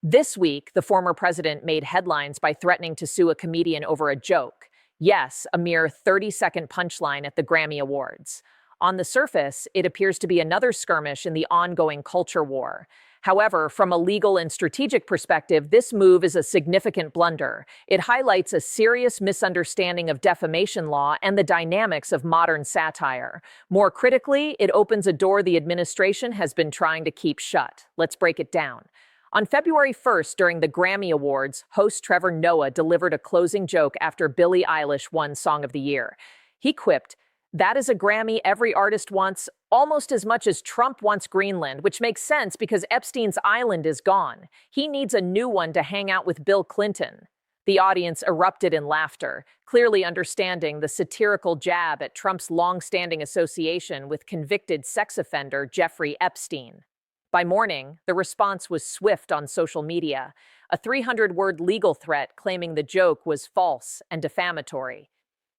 This week, the former president made headlines by threatening to sue a comedian over a joke. Yes, a mere 30-second punchline at the Grammy Awards. On the surface, it appears to be another skirmish in the ongoing culture war. However, from a legal and strategic perspective, this move is a significant blunder. It highlights a serious misunderstanding of defamation law and the dynamics of modern satire. More critically, it opens a door the administration has been trying to keep shut. Let's break it down. On February 1st, during the Grammy Awards, host Trevor Noah delivered a closing joke after Billie Eilish won Song of the Year. He quipped, "That is a Grammy every artist wants almost as much as Trump wants Greenland," which makes sense because Epstein's island is gone. He needs a new one to hang out with Bill Clinton. The audience erupted in laughter, clearly understanding the satirical jab at Trump's long-standing association with convicted sex offender Jeffrey Epstein. By morning, the response was swift on social media, a 300-word legal threat claiming the joke was false and defamatory.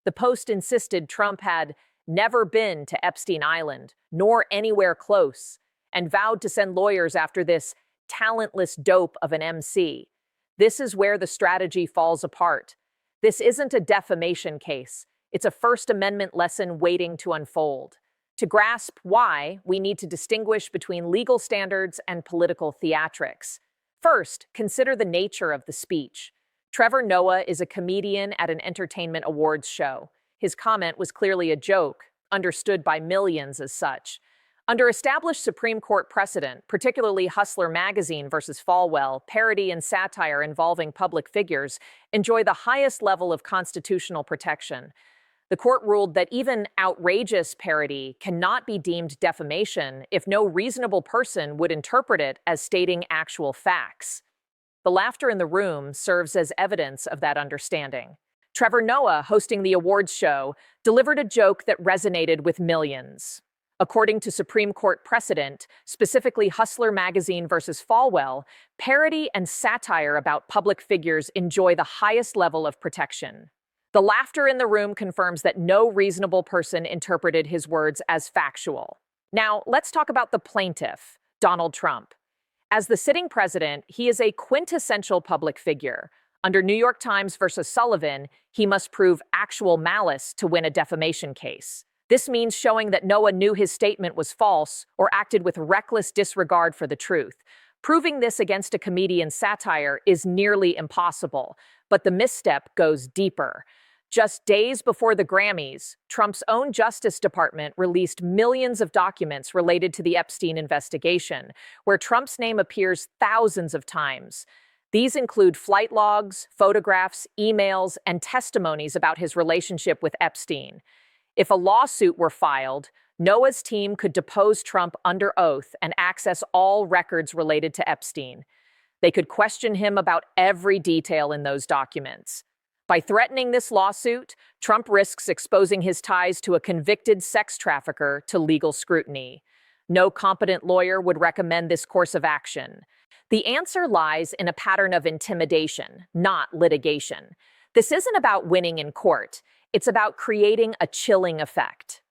The post insisted Trump had never been to Epstein Island, nor anywhere close, and vowed to send lawyers after this talentless dope of an MC. This is where the strategy falls apart. This isn't a defamation case. It's a First Amendment lesson waiting to unfold. To grasp why, we need to distinguish between legal standards and political theatrics. First, consider the nature of the speech. Trevor Noah is a comedian at an entertainment awards show. His comment was clearly a joke, understood by millions as such. Under established Supreme Court precedent, particularly Hustler magazine versus Falwell, parody and satire involving public figures enjoy the highest level of constitutional protection. The court ruled that even outrageous parody cannot be deemed defamation if no reasonable person would interpret it as stating actual facts. The laughter in the room serves as evidence of that understanding. Trevor Noah, hosting the awards show, delivered a joke that resonated with millions. According to Supreme Court precedent, specifically Hustler magazine versus Falwell, parody and satire about public figures enjoy the highest level of protection. The laughter in the room confirms that no reasonable person interpreted his words as factual. Now, let's talk about the plaintiff, Donald Trump. As the sitting president, he is a quintessential public figure. Under New York Times versus Sullivan, he must prove actual malice to win a defamation case. This means showing that Noah knew his statement was false or acted with reckless disregard for the truth. Proving this against a comedian's satire is nearly impossible, but the misstep goes deeper. Just days before the Grammys, Trump's own Justice Department released millions of documents related to the Epstein investigation, where Trump's name appears thousands of times. These include flight logs, photographs, emails, and testimonies about his relationship with Epstein. If a lawsuit were filed, Noah's team could depose Trump under oath and access all records related to Epstein. They could question him about every detail in those documents. By threatening this lawsuit, Trump risks exposing his ties to a convicted sex trafficker to legal scrutiny. No competent lawyer would recommend this course of action. The answer lies in a pattern of intimidation, not litigation. This isn't about winning in court. It's about creating a chilling effect.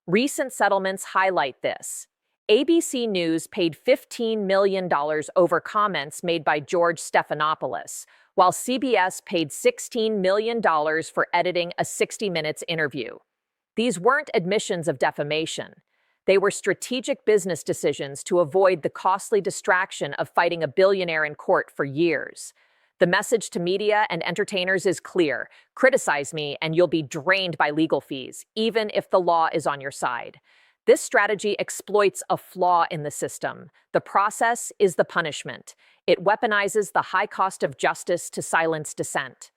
Recent settlements highlight this. ABC News paid $15 million over comments made by George Stephanopoulos, while CBS paid $16 million for editing a 60 Minutes interview. These weren't admissions of defamation. They were strategic business decisions to avoid the costly distraction of fighting a billionaire in court for years. The message to media and entertainers is clear. Criticize me and you'll be drained by legal fees, even if the law is on your side. This strategy exploits a flaw in the system. The process is the punishment. It weaponizes the high cost of justice to silence dissent.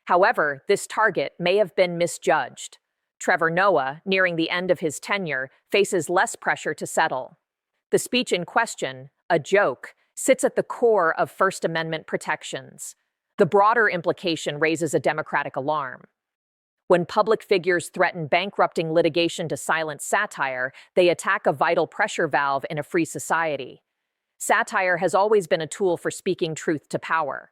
However, this target may have been misjudged. Trevor Noah, nearing the end of his tenure, faces less pressure to settle. The speech in question, a joke, sits at the core of First Amendment protections. The broader implication raises a democratic alarm. When public figures threaten bankrupting litigation to silence satire, they attack a vital pressure valve in a free society. Satire has always been a tool for speaking truth to power.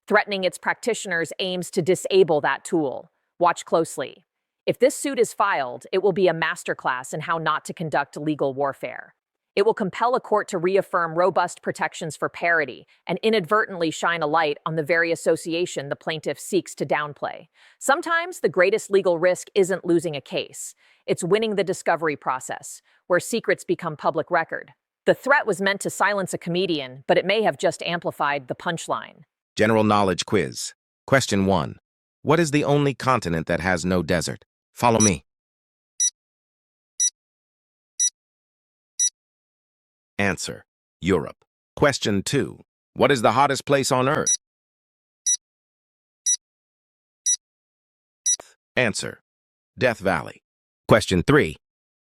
Threatening its practitioners aims to disable that tool. Watch closely. If this suit is filed, it will be a masterclass in how not to conduct legal warfare. It will compel a court to reaffirm robust protections for parity and inadvertently shine a light on the very association the plaintiff seeks to downplay. Sometimes the greatest legal risk isn't losing a case. It's winning the discovery process, where secrets become public record. The threat was meant to silence a comedian, but it may have just amplified the punchline. General knowledge quiz. Question 1. What is the only continent that has no desert? Follow me. Answer: Europe. Question 2. What is the hottest place on Earth? Answer: Death Valley. Question 3.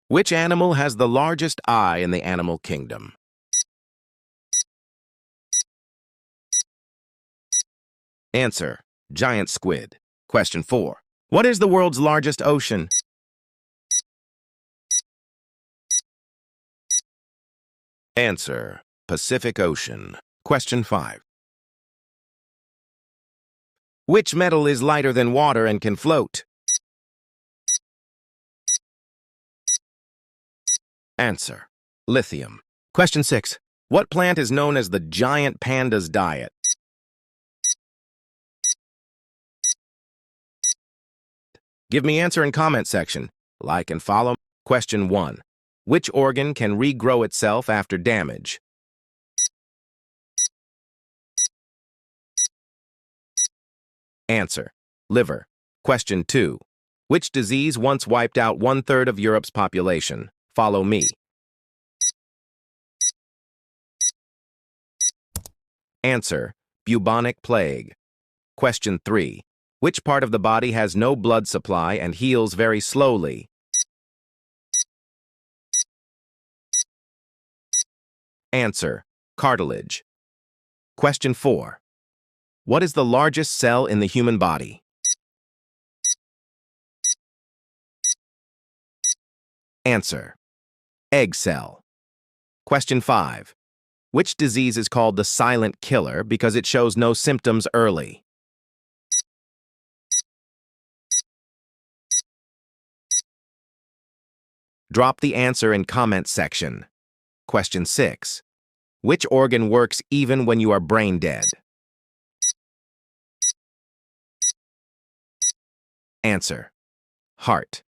Which animal has the largest eye in the animal kingdom? Answer: Giant squid. Question 4. What is the world's largest ocean? Answer: Pacific Ocean. Question 5. Which metal is lighter than water and can float? Answer: Lithium. Question 6. What plant is known as the giant panda's diet? Give me answer in comment section. Like and follow. Question 1. Which organ can regrow itself after damage? Answer: Liver. Question 2. Which disease once wiped out 1/3 of Europe's population? Follow me. Answer: Bubonic plague. Question 3. Which part of the body has no blood supply and heals very slowly? Answer: Cartilage. Question 4. What is the largest cell in the human body? Answer: Egg cell. Question 5. Which disease is called the silent killer because it shows no symptoms early? Drop the answer in comment section. Question 6. Which organ works even when you are brain dead? Answer: Heart.